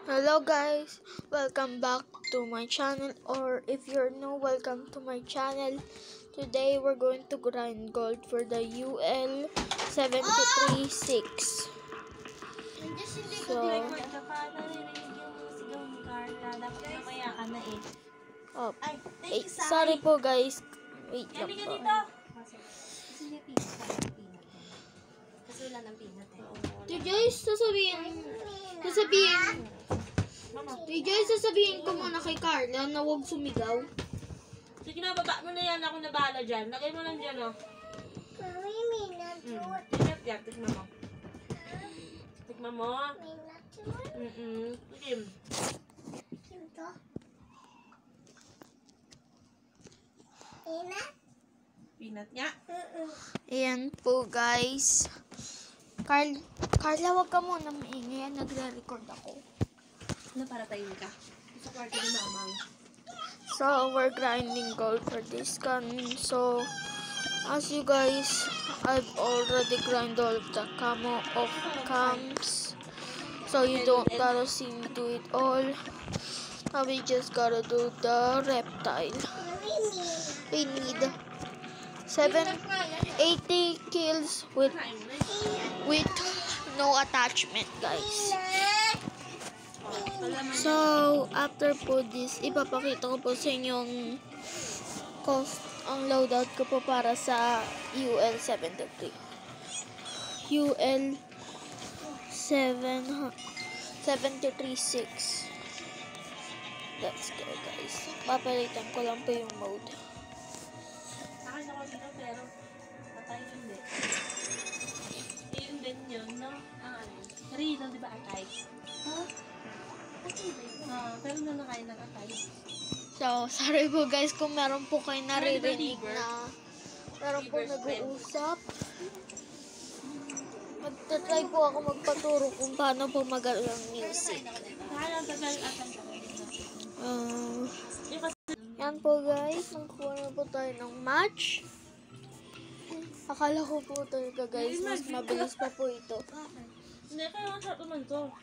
Hello guys, welcome back to my channel, or if you're new, welcome to my channel. Today we're going to grind gold for the UL 736. So, sorry po guys. Wait lang po. Sasabihin ko muna kay Carla na huwag sumigaw. Sige na, baba mo na yan. Ako na bahala dyan. Lagay mo lang dyan, oh. Tikman mo. Tikman mo. Tikim. Peanut niya? Ayan po guys. Carla, wag ka muna maingay. Nagre-record ako. Ano para tayo ka? Sa kwarto ni Mamang. So, we're grinding gold for this gun. So, as you guys, I've already grinded all the camo of cams. So, you don't gotta see me do it all. Now, we just gotta do the reptile. We need 80 kills with no attachment, guys. So, after po this, ipapakita ko po sa inyo yung cost, ang loadout ko po para sa UL 736. UL 736. Let's go guys. Papalitan ko lang po yung mode. Akin ako dito pero atay hindi. Yun din yun, no? Rino, di ba atay? Huh? Pero nakakain ng atay. So, sorry po guys kung meron po kayo naririnig na meron po nag-uusap. Magta-try po ako magpaturo kung paano po mag-alang music. Yan po guys, nagkuha na po tayo ng match. Akala ko po talaga guys, mas mabilis pa po ito. Hindi, kaya masarap naman to.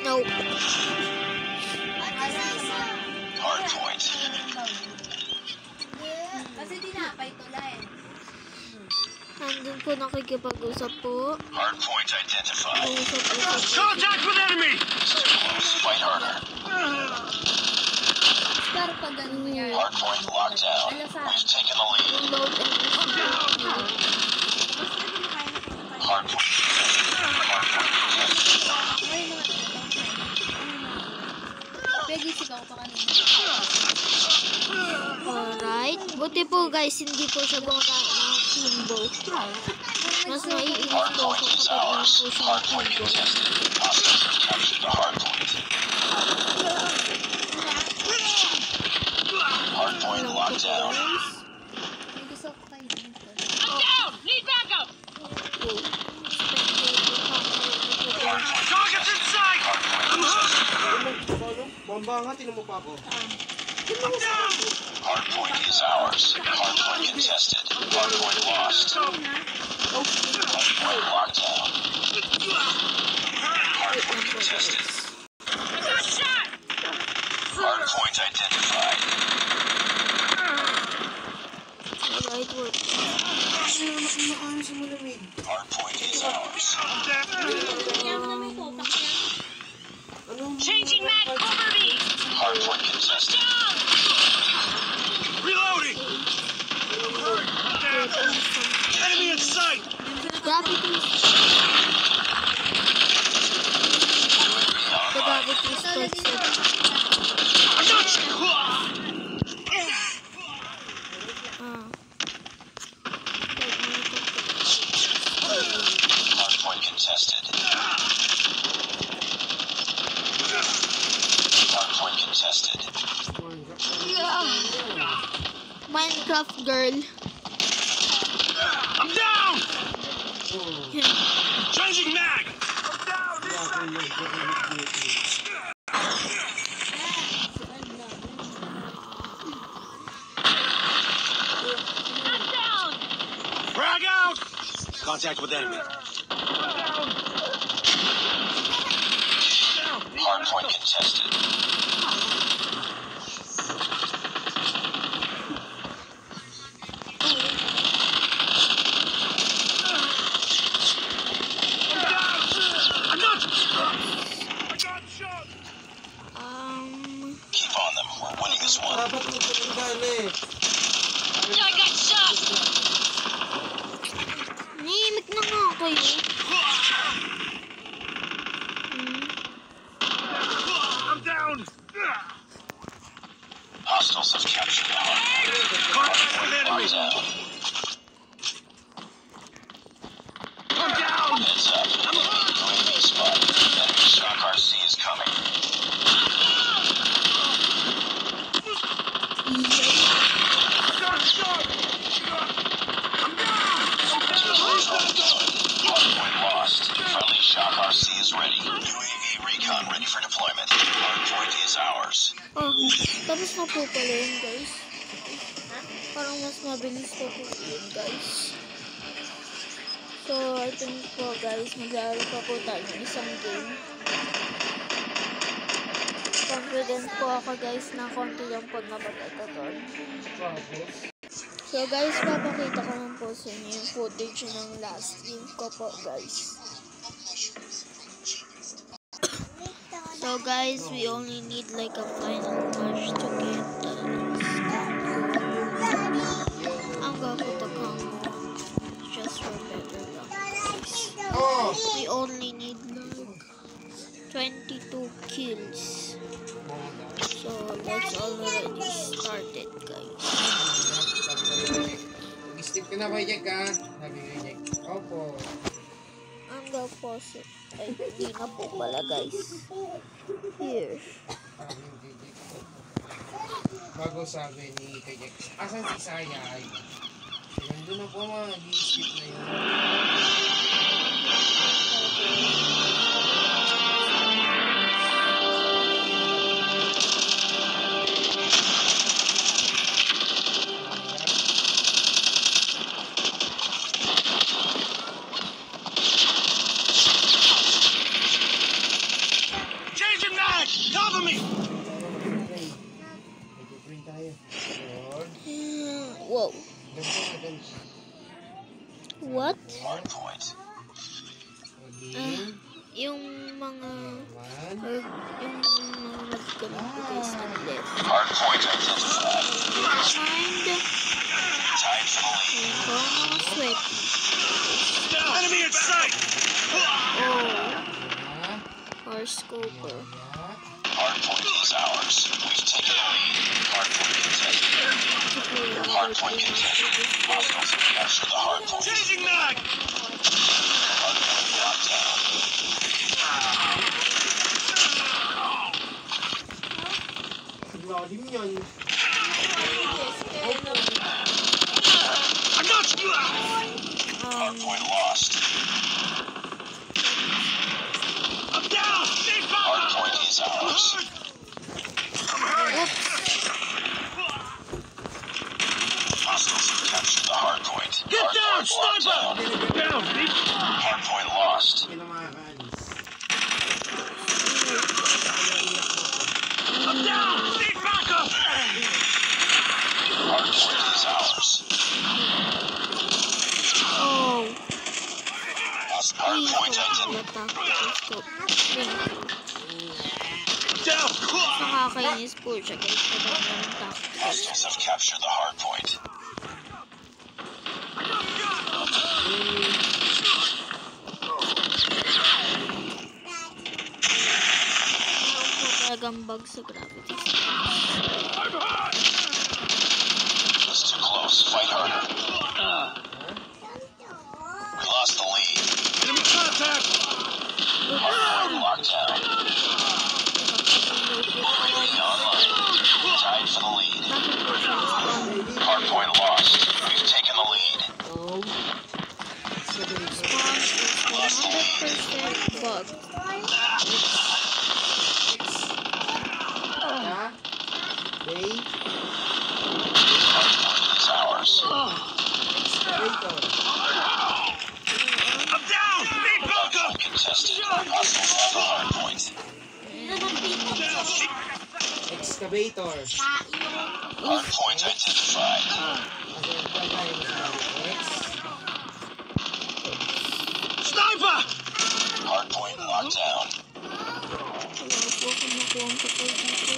No. Hardpoint. Kasi tinapay to lang. Nandun po nakikipag-usap po. Hardpoint identified. Usap-usap. Contact with enemy! Stay close. Fight harder. Pero pag ganun mo yan. Hardpoint locked down. We've taken the lead. Load and Hardpoint. Pwede sigaw pa kanina. Alright. Buti po guys, hindi po siya gumagamit ng kimbo. Mas maiinis po ako Hardpoint is kapag ours. po siya ng Hardpoint kimbo. contested. Hostiles have captured the hardpoint. Hardpoint locked down. May gusto ko kayo dito. Targets in sight! Hardpoint is ours. Hardpoint contested. Hardpoint lost. Hardpoint locked down. Hardpoint contested. Hardpoint identified. Alright, work. Hardpoint is ours. Changing mag, cover me! Hardpoint contested. Reloading! Enemy in sight! Gravity. The gravity is toxic. I got you! Hardpoint contested. Hardpoint contested. Minecraft girl. I'm down! Changing mag! I'm down! Contact with enemy. Hardpoint contested. I'm not. I got shot. Keep on them. We're winning this one. Dapat magpapagana eh. I got shot. Nahimik na nga ako eh. I'm down. Hostiles have captured the hardpoint. Contact with enemy. I'm down. Heads up. UAV spotted. Enemy Shock RC is coming. Got shot. I'm down. Hardpoint lost. Friendly Shock RC is ready. UAV recon ready for deployment. Hardpoint is ours. Tapos na po pala yun, guys. Parang mas mabilis pa po yun, guys. So, I think po, guys, mag-aaral pa po tayo ng isang game. Confident po ako, guys, na konti lang po napatay ko doon. So, guys, papakita ko lang po sa inyo yung footage ng last game ko po, guys. So guys, we only need like a final match to get the I'm gonna put the combo just for better luck, guys. We only need like 22 kills. So let's already start it, guys. Mag-step ka na ba, Jack, ha? Sabi ko, Jack. Opo. I'm gonna pause it. Ay, hindi na po pala, guys. Here. Bago sabi ni kay Jack, asan si Saya? Ay, nandun na po mga di-skip na yun. Changing mag! Cover me! Nag-print tayo. Lord. Whoa. Ganito na ganito. What? Hardpoint. Again. Yung mga... Naman. yung mga nagkamit, guys, ng left. Hardpoint identified. Behind. Tied for the lead. Yung mga sweaty. Enemy in sight! Oh. Ah, Or scoper. yeah. Hardpoint is ours. We've taken the lead. Hardpoint contested. Hardpoint contested. Hostiles have captured the hardpoint. Changing mag! Hardpoint locked down. Lalim yan. I got you! Hardpoint lost. I'm down! Hardpoint is ours. Hostiles have captured the hardpoint. Get down, sniper! Down, hardpoint lost. Pinamakan. I'm down! Need backup! Hardpoint is ours. Oh. Hardpoint identified. Natakot yung scope. Down! Nakakainis po siya, guys. Kapag meron takot. Hostiles have captured the hardpoint. Meron po talagang bug sa gravity. It's too close. Fight harder. We lost the lead. Enemy contact! Hardpoint locked down. UAV online. Tied for the lead. Bakit po siya spawn? Hardpoint lost. We've taken the lead. Oh. Spawn is 100% bug. Ha? Wait. Elevator. Hardpoint identified. Sniper! Hardpoint locked down. Wala po akong makuha ang kapal dito.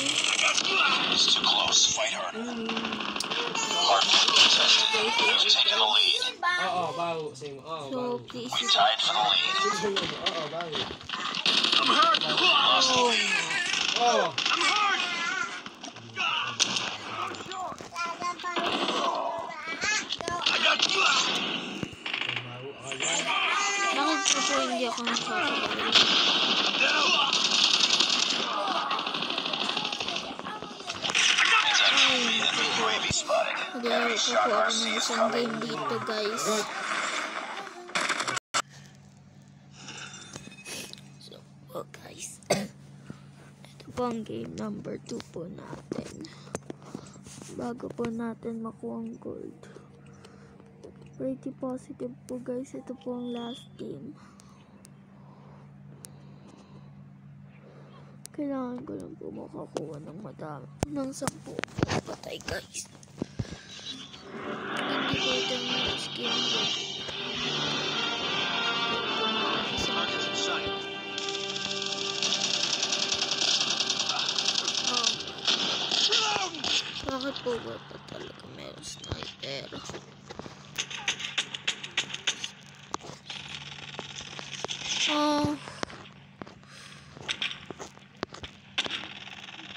It's too close. Fight harder. Hardpoint contested. We've taken the lead. Oo, baho. Same. Oo, So, baho. please. We tied for the lead. Oo, baho. I'm hurt. Lost the lead. Oo. I'm hurt. I got you. Baho. Ayan. Bakit po hindi ako nakakabalik? It's enemy UAV spotted. Maglaro po po ako ng isang game dito, guys. So, guys. Ito po ang game number 2 po natin. Bago po natin makuha ang gold. Pretty positive po, guys. Ito po ang last game. Kailangan ko lang po makakuha ng madami. Ng 10 patay, guys. Hindi ko ito yung last game yun. Targets in sight. Bakit po ba talaga meron sniper?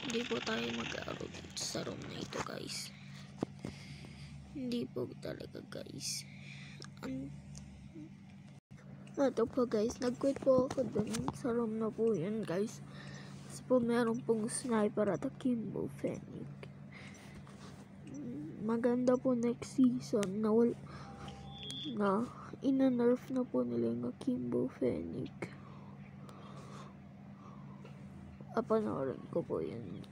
Hindi po tayo mag-aro dito sa room na ito, guys. Hindi po talaga, guys. Ito po, guys. Nag-quit po ako dun sa room na po yun, guys. Kasi po meron pong sniper at Akimbo Fennec. Maganda po next season na ina-nerf na po nila yung Akimbo Fennec. Panoorin ko po yun.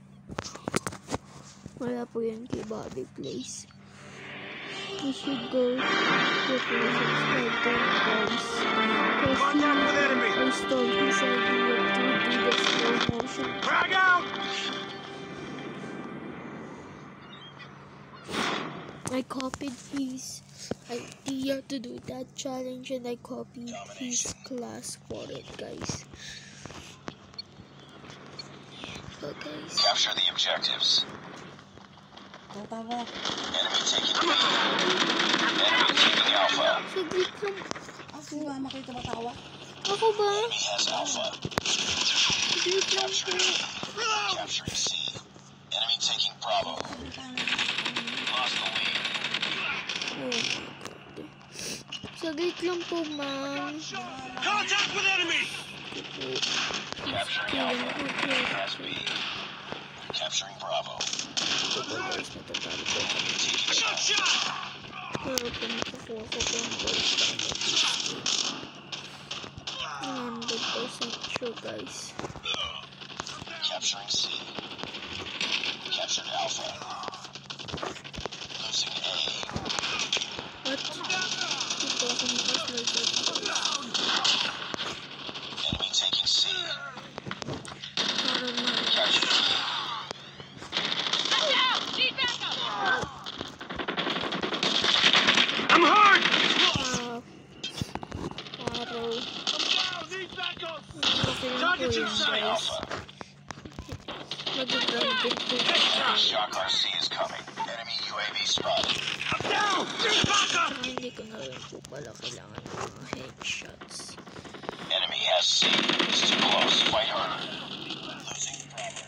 Wala po yan kay Bobby Place. You should go to subscribe to him, guys. Kasi I stole his idea to do the slow motion. Frag out! I copied his idea to do that challenge and I copied his class for it, guys. So, guys. Capture the objectives. Tatawa. Enemy taking the lead. Enemy taking Alpha. Saglit lang. Ako nga makita matawa. Ako ba? Enemy has Alpha. Saglit lang po. Capturing C. Enemy taking Bravo. Lost the lead. Oh my God. Saglit lang po, ma'am. Contact with enemy! Capturing Kailan Alpha. ko po. Has B. Capturing Bravo. Ito po, guys. Natatalo po. Taking Charlie. Pero po makakuha ko po ang gold standard. 100% sure, guys. Capturing C. Captured Alpha. Losing A. What? Hindi po ako makaslide, guys. Enemy taking C. Para na. Captured B. I'm hurt! Araw. Okay lang po Targets yun, in sight, guys. Alpha. Mag-ground din po. Shock RC is coming. Enemy UAV spotted. I'm down! Back up! Hindi ko na rin po pala kailangan ng mga headshots. Enemy has C. It's too close. Fight harder. Losing Bravo.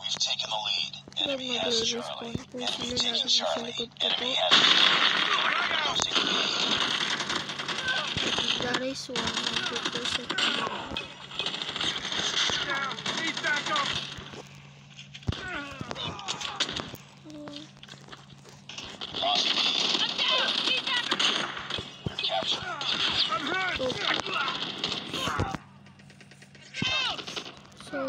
We've taken the lead. Pag Enemy has mag-respawn Charlie. po Enemy sila taking lagi sa Charlie. likod ko po. Enemy has B. Losing B. That is 100% more. Need backup! Lost B. Captured B. I'm hurt! So,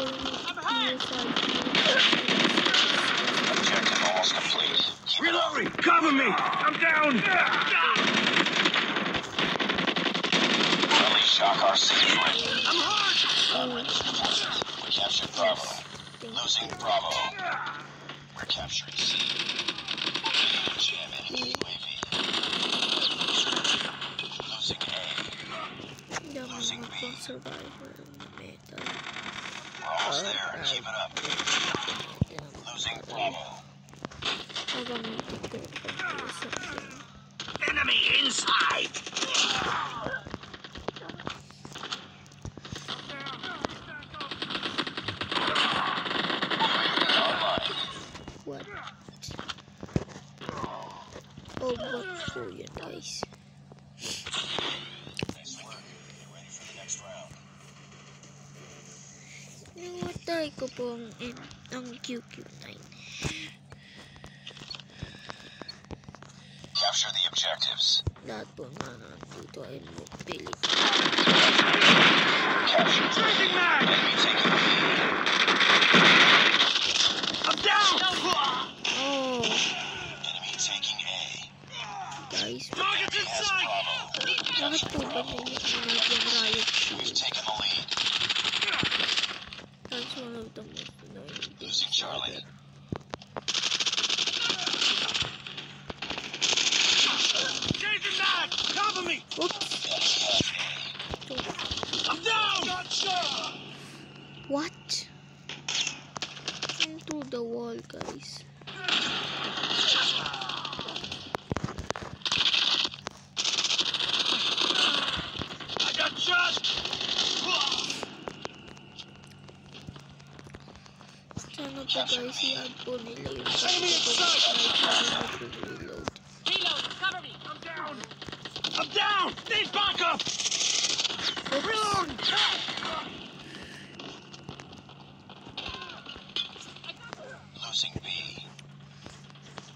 Objective almost complete. Keep it up. Reloading! Cover me! I'm down! Friendly Shock RC is ready. I'm hurt! We captured Bravo. Losing Bravo. We're capturing C. Jam enemy UAV. Losing A. Hindi ako magpang survivor na metal. We're almost there. Keep it up. Losing Bravo. Gagamitin ko yung pag-iisip yun. Enemy inside! What? Oh, what po yun, guys? Nice work. Get ready for the next round. Try ko po ang QQ9. Capture the objectives. Lahat po na nandito ay mobility. Capture. Changing mag! Enemy taking B. I'm down! Oh, Enemy taking A. guys. Target's in Has sight! Bravo. Bakit po ba nilitinag yung riot We've shield? taken the lead. That's one of the most annoying things Losing Charlie. ever. Changing mag! Cover me! Oops. Enemy has A. I'm down! Not sure! What? Into the wall, guys. I got shot! Sana po guys, i-add po nila yung Enemy in sight! reload. Reload, cover me. I'm down! I'm down! Need backup! Reload! Losing B.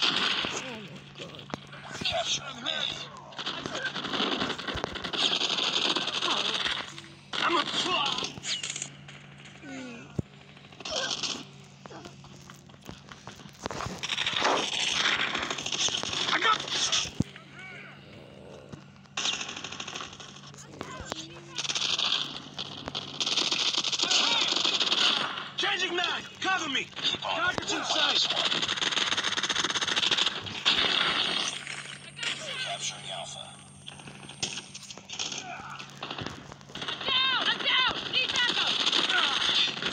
Oh my god. Capturing A. I'm a... Hmm. I got... Changing mag! Cover me! Keep on. Target's in sight! Capturing Alpha. I'm down! Need backup! Capturing.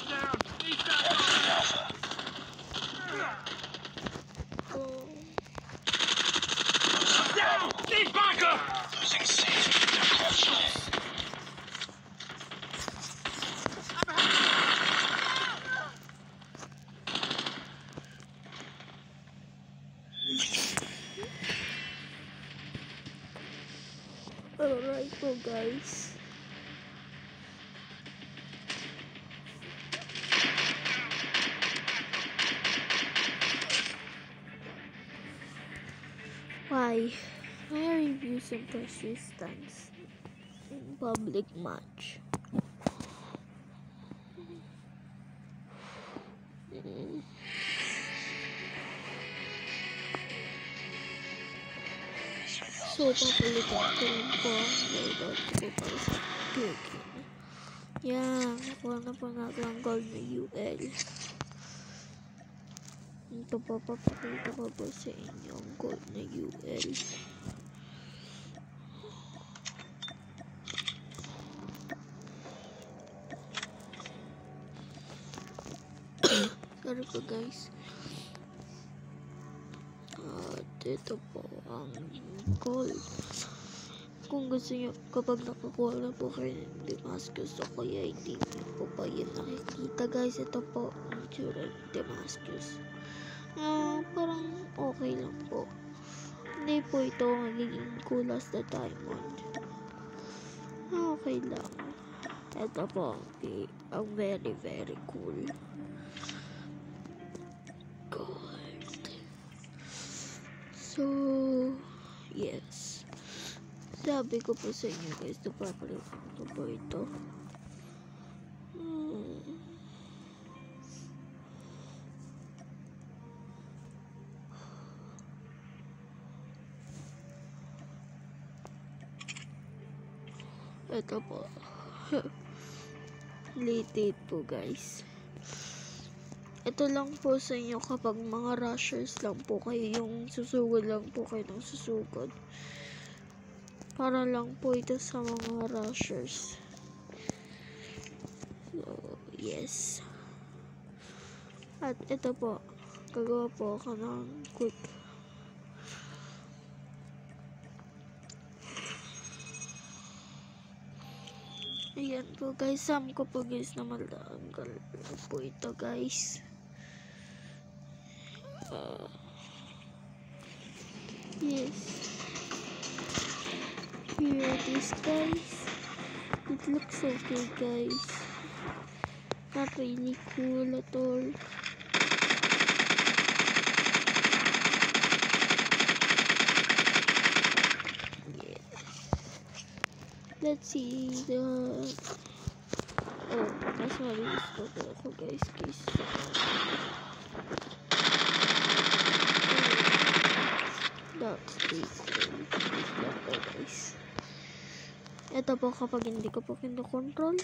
Down! Need backup! Capturing Alpha. Oh. I'm down! Need backup! Losing C. Capturing A. Alright po guys. Why? I review some persistence in public match. So, papalitan ko rin po ang loadout ko para sa cooking. Yan, nakuha na po natin ang gold na UL. Ito po, papakita ko po sa inyo ang gold na UL. Sorry po guys. At ito po ang gold. Kung gusto nyo, kapag nakakuha na po kayo ng Damascus o kaya hindi nyo po pa yun nakikita guys, ito po ang tsura ng Damascus. Parang okay lang po. Hindi po ito magiging cool as the diamond. Okay lang. Ito po ang very very cool gold. So, yes. Sabi ko po sa inyo guys, napapalitan ko po ito. Ito po. Late po guys. Ito lang po sa inyo kapag mga rushers lang po kayo, yung susugod lang po kayo ng susugod. Para lang po ito sa mga rushers. So, yes. At ito po, gagawa po ako ng quick. Ayan po guys, sam ko po guys na malanggal po ito guys. Yes. Here it is guys. It looks okay guys. Not really cool at all. Let's see the... Oh, mas mabilis po ako guys. That's basically po guys. Ito po kapag hindi ko po kino-control.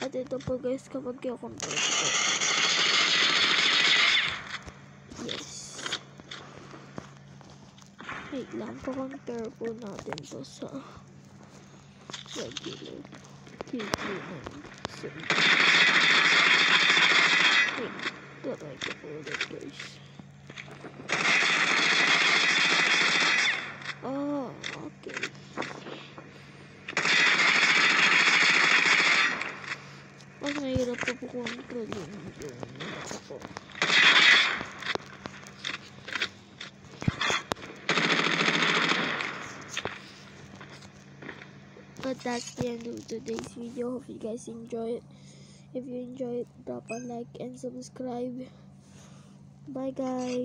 At ito po guys kapag kino-control ko. Yes. Wait lang, compare po natin to sa regular QQ naman. So, wait, try ko po ulit guys. Oh, okay. Mas mahirap po po control yung po. But that's the end of today's video. Hope you guys enjoy it. If you enjoy it, drop a like and subscribe. Bye guys.